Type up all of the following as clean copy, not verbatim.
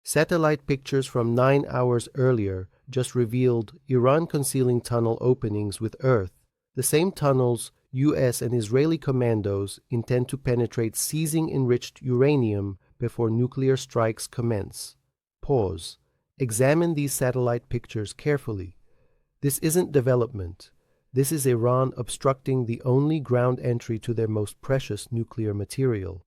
Satellite pictures from 9 hours earlier just revealed Iran concealing tunnel openings with Earth, the same tunnels US and Israeli commandos intend to penetrate seizing enriched uranium before nuclear strikes commence. Pause. Examine these satellite pictures carefully. This isn't development. This is Iran obstructing the only ground entry to their most precious nuclear material.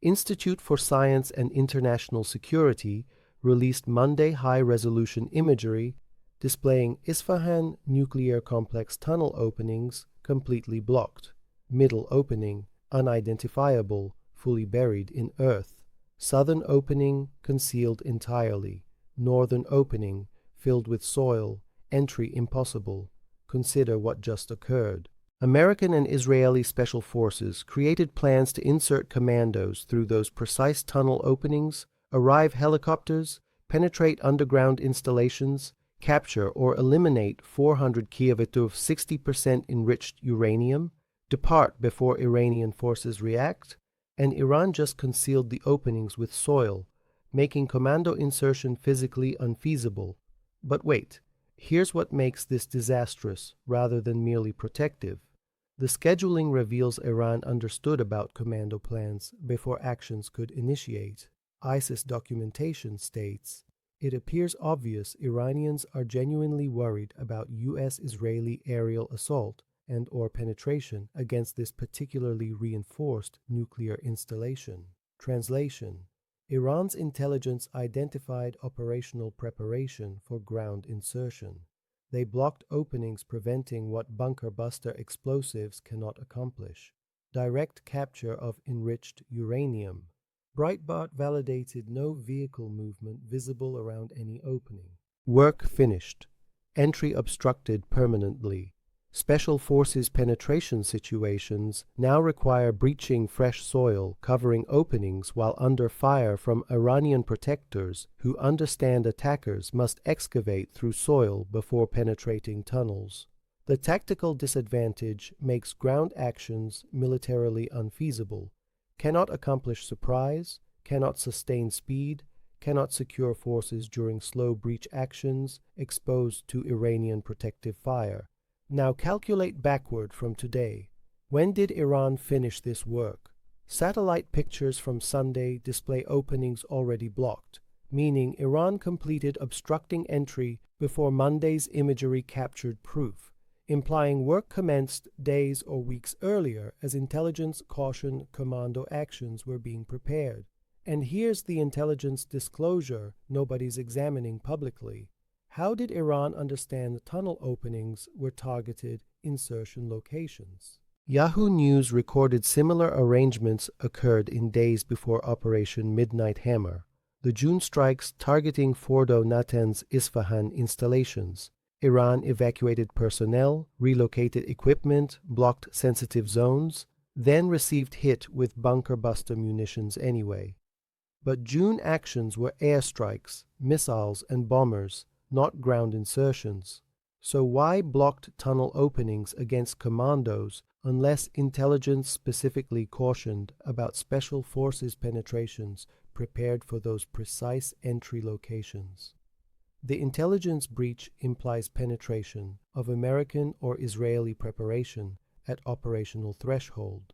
Institute for Science and International Security released Monday high-resolution imagery displaying Isfahan nuclear complex tunnel openings completely blocked, middle opening unidentifiable, fully buried in earth, southern opening concealed entirely, northern opening filled with soil, entry impossible. Consider what just occurred. American and Israeli special forces created plans to insert commandos through those precise tunnel openings, arrive helicopters, penetrate underground installations, capture or eliminate 400 kilovolts of 60% enriched uranium, depart before Iranian forces react, and Iran just concealed the openings with soil, making commando insertion physically unfeasible. But wait, here's what makes this disastrous rather than merely protective. The scheduling reveals Iran understood about commando plans before actions could initiate. ISIS documentation states, "It appears obvious Iranians are genuinely worried about U.S.-Israeli aerial assault and/or penetration against this particularly reinforced nuclear installation." Translation: Iran's intelligence identified operational preparation for ground insertion. They blocked openings preventing what bunker-buster explosives cannot accomplish: direct capture of enriched uranium. Breitbart validated no vehicle movement visible around any opening. Work finished. Entry obstructed permanently. Special Forces penetration situations now require breaching fresh soil, covering openings while under fire from Iranian protectors who understand attackers must excavate through soil before penetrating tunnels. The tactical disadvantage makes ground actions militarily unfeasible, cannot accomplish surprise, cannot sustain speed, cannot secure forces during slow breach actions exposed to Iranian protective fire. Now calculate backward from today. When did Iran finish this work? Satellite pictures from Sunday display openings already blocked, meaning Iran completed obstructing entry before Monday's imagery captured proof, implying work commenced days or weeks earlier as intelligence cautioned commando actions were being prepared. And here's the intelligence disclosure nobody's examining publicly. How did Iran understand the tunnel openings were targeted insertion locations? Yahoo News recorded similar arrangements occurred in days before Operation Midnight Hammer, the June strikes targeting Fordo Natanz Isfahan installations. Iran evacuated personnel, relocated equipment, blocked sensitive zones, then received hit with bunker-buster munitions anyway. But June actions were airstrikes, missiles, and bombers, not ground insertions. So why blocked tunnel openings against commandos unless intelligence specifically cautioned about special forces penetrations prepared for those precise entry locations? The intelligence breach implies penetration of American or Israeli preparation at operational threshold.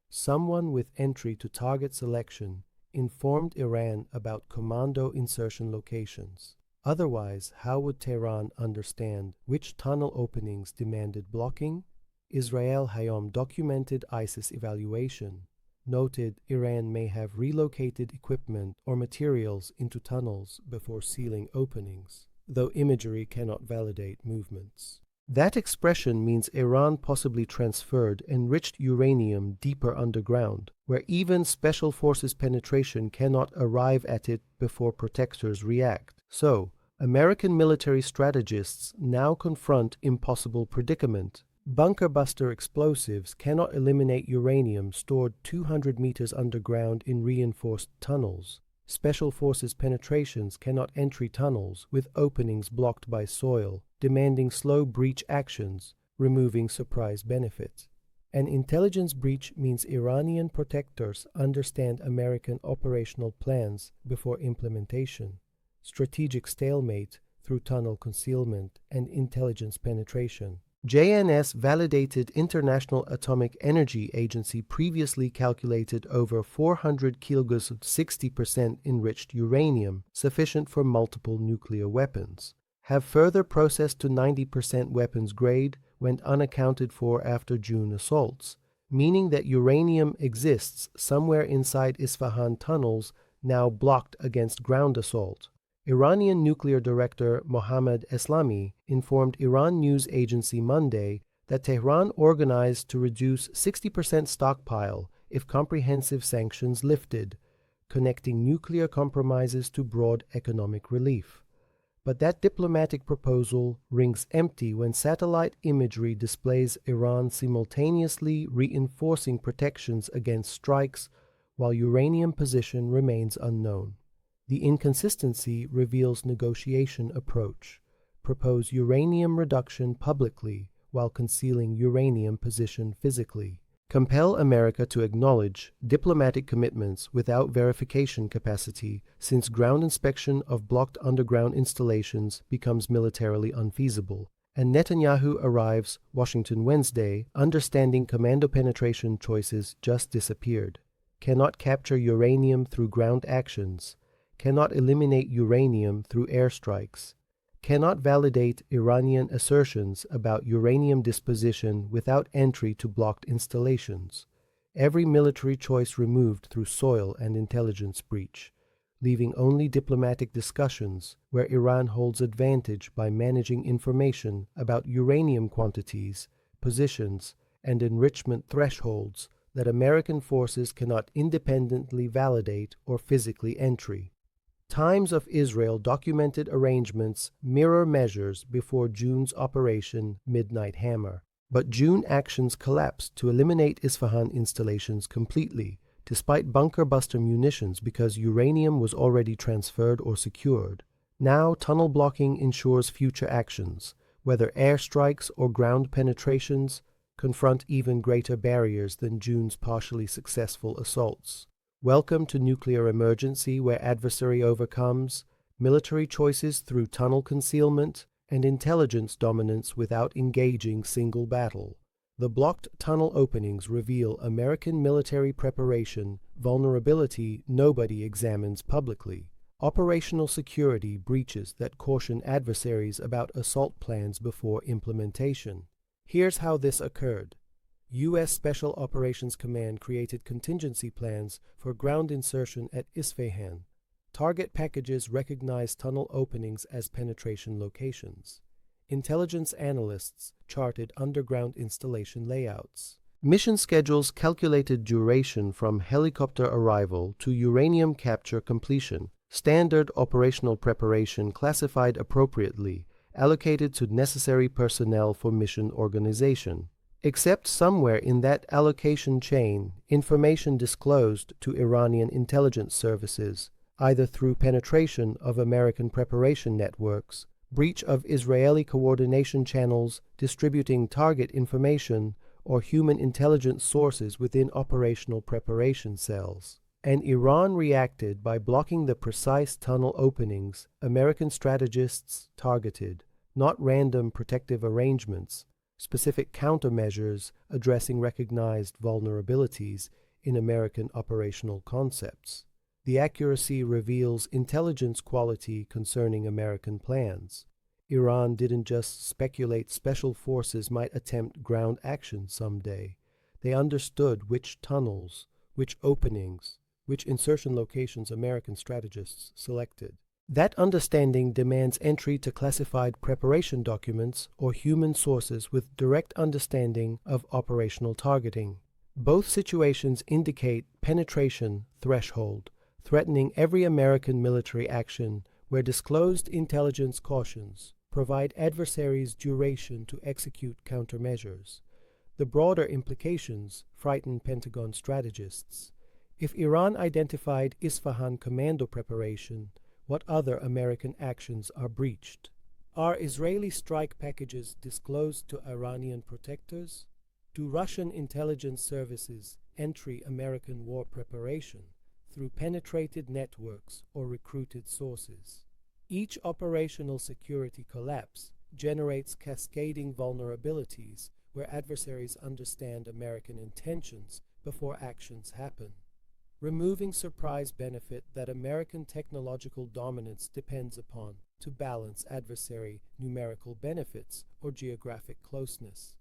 Someone with entry to target selection informed Iran about commando insertion locations. Otherwise, how would Tehran understand which tunnel openings demanded blocking? Israel Hayom documented ISIS evaluation, noted Iran may have relocated equipment or materials into tunnels before sealing openings, though imagery cannot validate movements. That expression means Iran possibly transferred enriched uranium deeper underground, where even special forces penetration cannot arrive at it before protectors react. So, American military strategists now confront impossible predicament. Bunker-buster explosives cannot eliminate uranium stored 200 meters underground in reinforced tunnels. Special forces penetrations cannot enter tunnels with openings blocked by soil, demanding slow breach actions, removing surprise benefits. An intelligence breach means Iranian protectors understand American operational plans before implementation. strategic stalemate through tunnel concealment and intelligence penetration. JNS validated International Atomic Energy Agency previously calculated over 400 kilograms of 60% enriched uranium, sufficient for multiple nuclear weapons. Have further processed to 90% weapons grade went unaccounted for after June assaults, meaning that uranium exists somewhere inside Isfahan tunnels now blocked against ground assault. Iranian nuclear director Mohammad Eslami informed Iran news agency Monday that Tehran organized to reduce 60% stockpile if comprehensive sanctions lifted, connecting nuclear compromises to broad economic relief. But that diplomatic proposal rings empty when satellite imagery displays Iran simultaneously reinforcing protections against strikes while uranium position remains unknown. The inconsistency reveals negotiation approach. Propose uranium reduction publicly while concealing uranium position physically. Compel America to acknowledge diplomatic commitments without verification capacity, since ground inspection of blocked underground installations becomes militarily unfeasible. And Netanyahu arrives Washington Wednesday, understanding commando penetration choices just disappeared. Cannot capture uranium through ground actions. Cannot eliminate uranium through airstrikes, cannot validate Iranian assertions about uranium disposition without entry to blocked installations. Every military choice removed through soil and intelligence breach, leaving only diplomatic discussions where Iran holds advantage by managing information about uranium quantities, positions, and enrichment thresholds that American forces cannot independently validate or physically entry. Times of Israel documented arrangements mirror measures before June's Operation Midnight Hammer, but June actions collapsed to eliminate Isfahan installations completely, despite bunker-buster munitions because uranium was already transferred or secured. Now tunnel blocking ensures future actions, whether airstrikes or ground penetrations, confront even greater barriers than June's partially successful assaults. Welcome to nuclear emergency where adversary overcomes, military choices through tunnel concealment, and intelligence dominance without engaging single battle. The blocked tunnel openings reveal American military preparation, vulnerability nobody examines publicly. Operational security breaches that caution adversaries about assault plans before implementation. Here's how this occurred. U.S. Special Operations Command created contingency plans for ground insertion at Isfahan. Target packages recognized tunnel openings as penetration locations. Intelligence analysts charted underground installation layouts. Mission schedules calculated duration from helicopter arrival to uranium capture completion. Standard operational preparation classified appropriately, allocated to necessary personnel for mission organization. Except somewhere in that allocation chain, information disclosed to Iranian intelligence services, either through penetration of American preparation networks, breach of Israeli coordination channels distributing target information, or human intelligence sources within operational preparation cells. And Iran reacted by blocking the precise tunnel openings American strategists targeted, not random protective arrangements, specific countermeasures addressing recognized vulnerabilities in American operational concepts. The accuracy reveals intelligence quality concerning American plans. Iran didn't just speculate special forces might attempt ground action someday. They understood which tunnels, which openings, which insertion locations American strategists selected. That understanding demands entry to classified preparation documents or human sources with direct understanding of operational targeting. Both situations indicate penetration threshold, threatening every American military action where disclosed intelligence cautions provide adversaries duration to execute countermeasures. The broader implications frighten Pentagon strategists. If Iran identified Isfahan commando preparation, what other American actions are breached? Are Israeli strike packages disclosed to Iranian protectors? Do Russian intelligence services entry American war preparation through penetrated networks or recruited sources? Each operational security collapse generates cascading vulnerabilities where adversaries understand American intentions before actions happen, removing surprise benefit that American technological dominance depends upon to balance adversary numerical benefits or geographic closeness.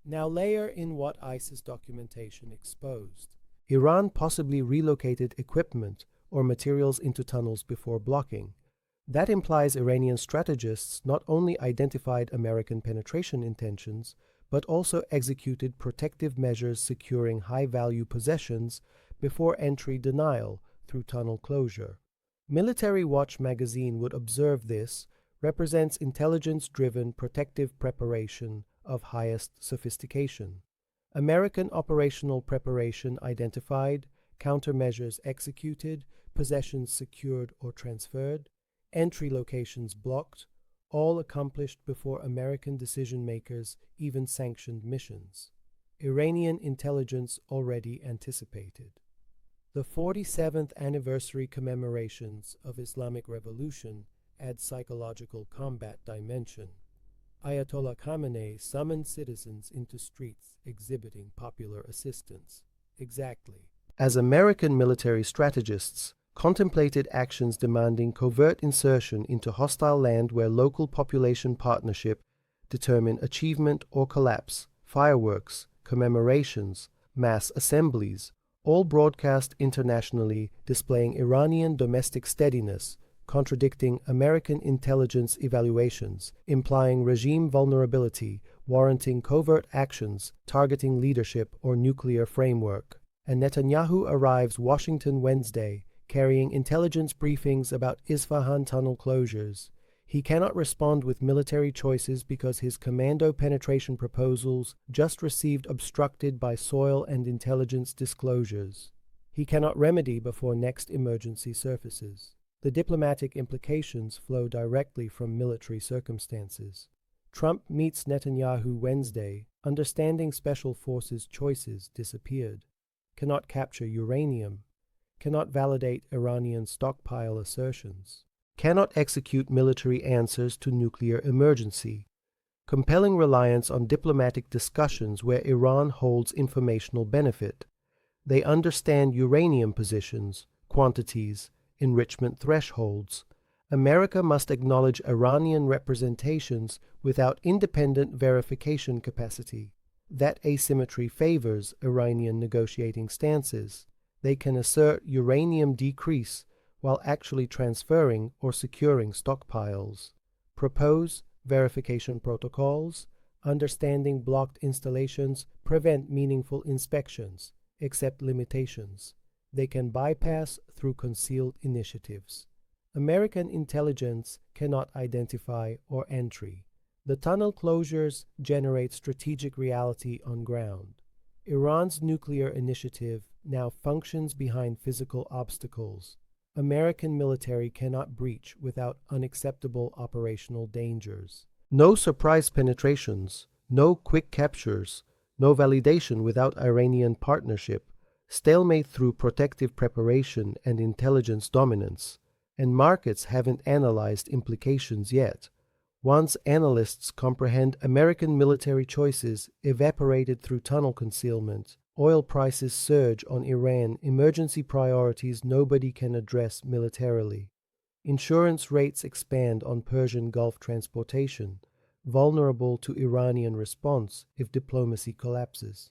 Now layer in what ISIS documentation exposed. Iran possibly relocated equipment or materials into tunnels before blocking. That implies Iranian strategists not only identified American penetration intentions, but also executed protective measures securing high-value possessions before entry denial through tunnel closure. Military Watch magazine would observe this represents intelligence-driven protective preparation of highest sophistication. American operational preparation identified, countermeasures executed, possessions secured or transferred, entry locations blocked, all accomplished before American decision-makers even sanctioned missions. Iranian intelligence already anticipated. The 47th anniversary commemorations of Islamic Revolution add psychological combat dimension. Ayatollah Khamenei summoned citizens into streets exhibiting popular assistance. Exactly. As American military strategists contemplated actions demanding covert insertion into hostile land where local population partnership determine achievement or collapse, fireworks, commemorations, mass assemblies, all broadcast internationally displaying Iranian domestic steadiness, contradicting American intelligence evaluations, implying regime vulnerability, warranting covert actions, targeting leadership or nuclear framework. And Netanyahu arrives Washington Wednesday, carrying intelligence briefings about Isfahan tunnel closures. He cannot respond with military choices because his commando penetration proposals just received obstructed by soil and intelligence disclosures. He cannot remedy before next emergency surfaces. The diplomatic implications flow directly from military circumstances. Trump meets Netanyahu Wednesday, understanding special forces choices disappeared. Cannot capture uranium. Cannot validate Iranian stockpile assertions. Cannot execute military answers to nuclear emergency. Compelling reliance on diplomatic discussions where Iran holds informational benefit. They understand uranium positions, quantities, enrichment thresholds. America must acknowledge Iranian representations without independent verification capacity. That asymmetry favors Iranian negotiating stances. They can assert uranium decrease while actually transferring or securing stockpiles. Propose verification protocols, understanding blocked installations, prevent meaningful inspections, accept limitations. They can bypass through concealed initiatives. American intelligence cannot identify or entry. The tunnel closures generate strategic reality on ground. Iran's nuclear initiative now functions behind physical obstacles. American military cannot breach without unacceptable operational dangers. No surprise penetrations, no quick captures, no validation without Iranian partnership, stalemate through protective preparation and intelligence dominance, and markets haven't analyzed implications yet. Once analysts comprehend American military choices evaporated through tunnel concealment, oil prices surge on Iran, emergency priorities nobody can address militarily. Insurance rates expand on Persian Gulf transportation, vulnerable to Iranian response if diplomacy collapses.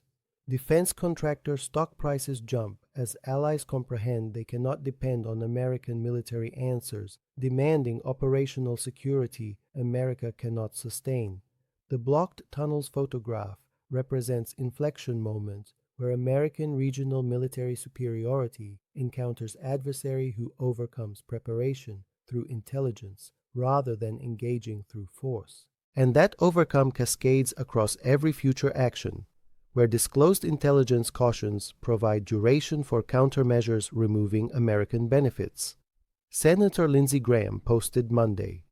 Defense contractor stock prices jump as allies comprehend they cannot depend on American military answers, demanding operational security America cannot sustain. The blocked tunnels photograph represents inflection moment where American regional military superiority encounters adversary who overcomes preparation through intelligence rather than engaging through force. And that overcome cascades across every future action, where disclosed intelligence cautions provide duration for countermeasures removing American benefits. Senator Lindsey Graham posted Monday,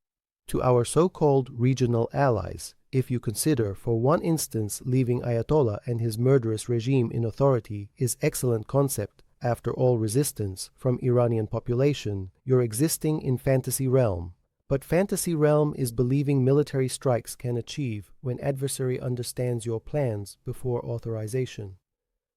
"To our so-called regional allies, if you consider for one instance leaving Ayatollah and his murderous regime in authority is excellent concept after all resistance from Iranian population, you're existing in fantasy realm. But fantasy realm is believing military strikes can achieve when adversary understands your plans before authorization.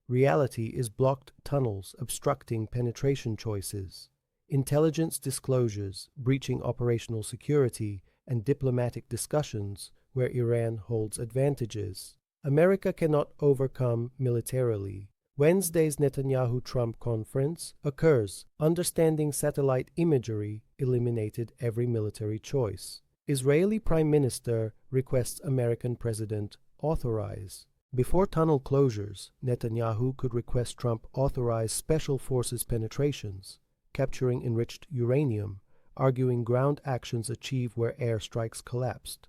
Reality is blocked tunnels obstructing penetration choices, intelligence disclosures breaching operational security, and diplomatic discussions where Iran holds advantages. America cannot overcome militarily. Wednesday's Netanyahu-Trump conference occurs. Understanding satellite imagery eliminated every military choice. Israeli Prime Minister requests American President authorize. Before tunnel closures, Netanyahu could request Trump authorize special forces penetrations, capturing enriched uranium, arguing ground actions achieve where airstrikes collapsed.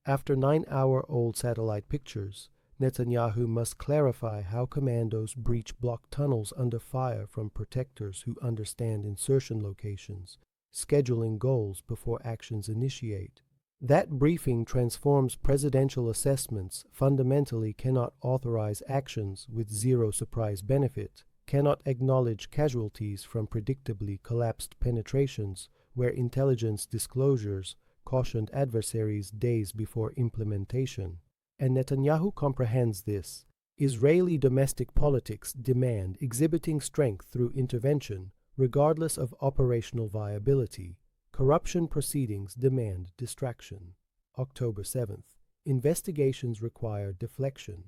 After 9-hour-old satellite pictures, Netanyahu must clarify how commandos breach blocked tunnels under fire from protectors who understand insertion locations, scheduling goals before actions initiate. That briefing transforms presidential assessments fundamentally cannot authorize actions with zero surprise benefit, cannot acknowledge casualties from predictably collapsed penetrations where intelligence disclosures cautioned adversaries days before implementation. And Netanyahu comprehends this. Israeli domestic politics demand exhibiting strength through intervention, regardless of operational viability. Corruption proceedings demand distraction. October 7th. Investigations require deflection.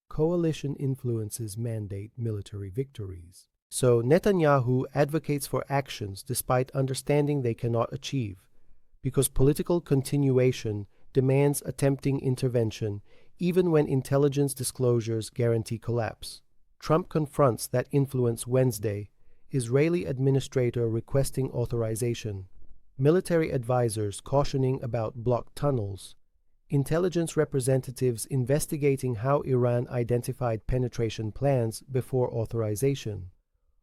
Coalition influences mandate military victories. So Netanyahu advocates for actions despite understanding they cannot achieve, because political continuation demands attempting intervention even when intelligence disclosures guarantee collapse. Trump confronts that influence Wednesday, Israeli administrator requesting authorization, military advisors cautioning about blocked tunnels, intelligence representatives investigating how Iran identified penetration plans before authorization,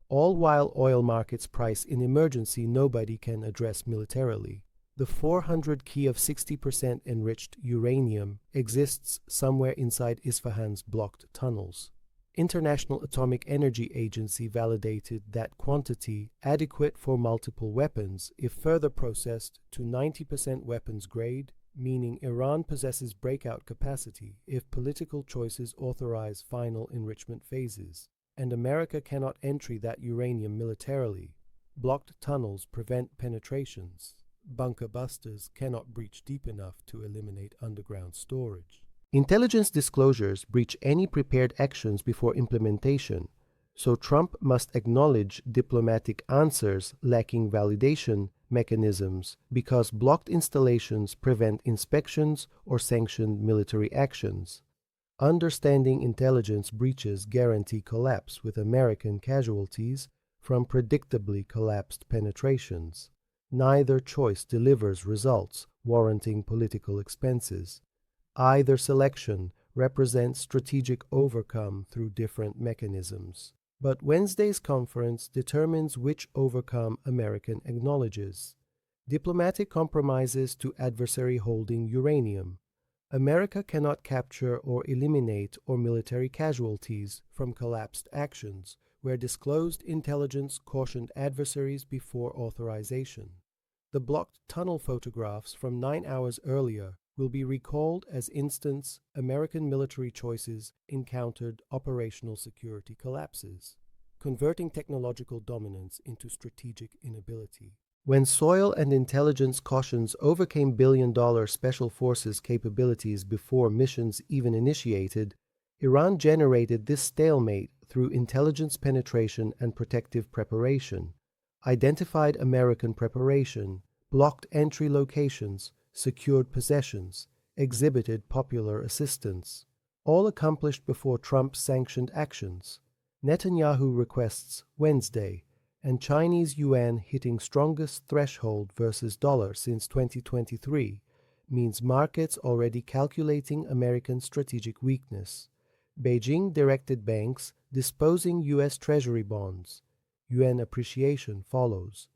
all while oil markets price in emergency nobody can address militarily. The 400 key of 60% enriched uranium exists somewhere inside Isfahan's blocked tunnels. International Atomic Energy Agency validated that quantity adequate for multiple weapons if further processed to 90% weapons grade, meaning Iran possesses breakout capacity if political choices authorize final enrichment phases, and America cannot entry that uranium militarily. Blocked tunnels prevent penetrations. Bunker busters cannot breach deep enough to eliminate underground storage. Intelligence disclosures breach any prepared actions before implementation, so Trump must acknowledge diplomatic answers lacking validation mechanisms because blocked installations prevent inspections or sanctioned military actions. Understanding intelligence breaches guarantee collapse with American casualties from predictably collapsed penetrations. Neither choice delivers results warranting political expenses. Either selection represents strategic overcome through different mechanisms. But Wednesday's conference determines which overcome American acknowledges. Diplomatic compromises to adversary holding uranium. America cannot capture or eliminate or military casualties from collapsed actions where disclosed intelligence cautioned adversaries before authorization. The blocked tunnel photographs from 9 hours earlier will be recalled as instance American military choices encountered operational security collapses, converting technological dominance into strategic inability. When soil and intelligence cautions overcame billion-dollar special forces capabilities before missions even initiated, Iran generated this stalemate through intelligence penetration and protective preparation, identified American preparation, blocked entry locations, secured possessions, exhibited popular assistance, all accomplished before Trump sanctioned actions. Netanyahu requests Wednesday, and Chinese yuan hitting strongest threshold versus dollar since 2023 means markets already calculating American strategic weakness. Beijing directed banks disposing U.S. Treasury bonds. Yuan appreciation follows.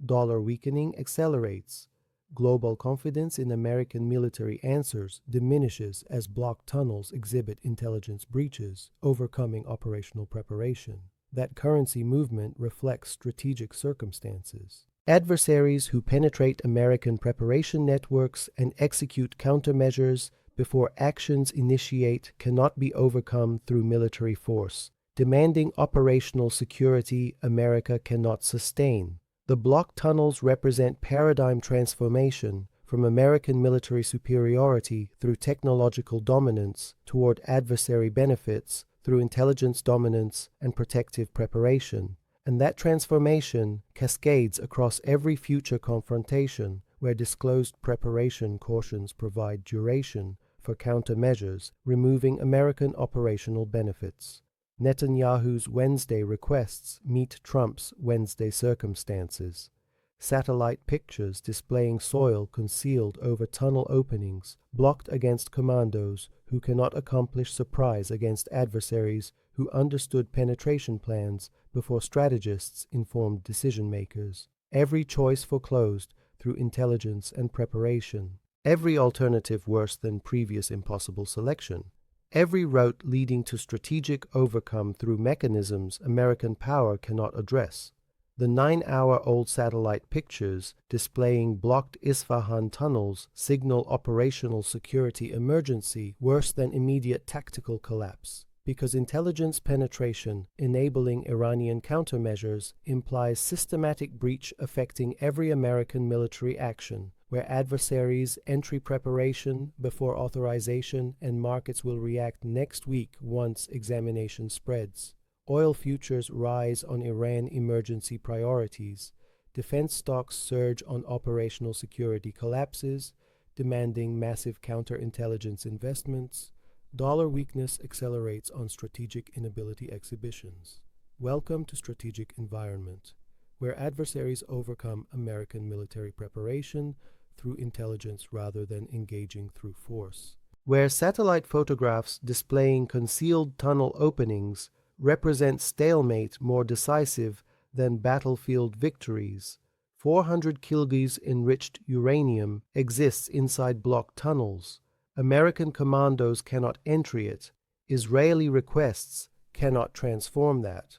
Dollar weakening accelerates. Global confidence in American military answers diminishes as blocked tunnels exhibit intelligence breaches, overcoming operational preparation. That currency movement reflects strategic circumstances. Adversaries who penetrate American preparation networks and execute countermeasures before actions initiate cannot be overcome through military force, demanding operational security America cannot sustain. The blocked tunnels represent paradigm transformation from American military superiority through technological dominance toward adversary benefits through intelligence dominance and protective preparation. And that transformation cascades across every future confrontation where disclosed preparation cautions provide duration for countermeasures, removing American operational benefits. Netanyahu's Wednesday requests meet Trump's Wednesday circumstances. Satellite pictures displaying soil concealed over tunnel openings, blocked against commandos who cannot accomplish surprise against adversaries who understood penetration plans before strategists informed decision-makers. Every choice foreclosed through intelligence and preparation. Every alternative worse than previous impossible selection. Every route leading to strategic overcome through mechanisms American power cannot address. The 9-hour-old satellite pictures displaying blocked Isfahan tunnels signal operational security emergency worse than immediate tactical collapse, because intelligence penetration enabling Iranian countermeasures implies systematic breach affecting every American military action, where adversaries' entry preparation before authorization and markets will react next week once examination spreads. Oil futures rise on Iran emergency priorities. Defense stocks surge on operational security collapses, demanding massive counterintelligence investments. Dollar weakness accelerates on strategic inability exhibitions. Welcome to Strategic Environment, where adversaries overcome American military preparation through intelligence rather than engaging through force. Where satellite photographs displaying concealed tunnel openings represent stalemate more decisive than battlefield victories. 400 kilgs enriched uranium exists inside blocked tunnels. American commandos cannot enter it. Israeli requests cannot transform that.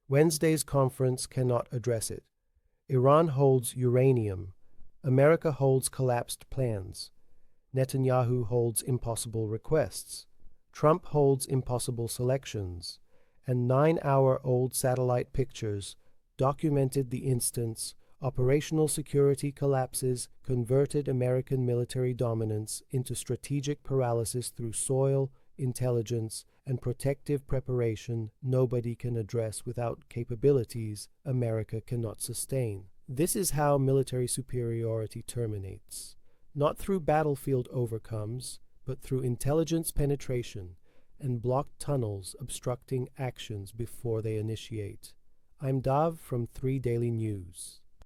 Wednesday's conference cannot address it. Iran holds uranium. America holds collapsed plans. Netanyahu holds impossible requests. Trump holds impossible selections. And 9-hour-old satellite pictures documented the instance operational security collapses converted American military dominance into strategic paralysis through soil, intelligence, and protective preparation nobody can address without capabilities America cannot sustain. This is how military superiority terminates, not through battlefield overcomes, but through intelligence penetration and blocked tunnels obstructing actions before they initiate. I'm Dav from 3 Daily News.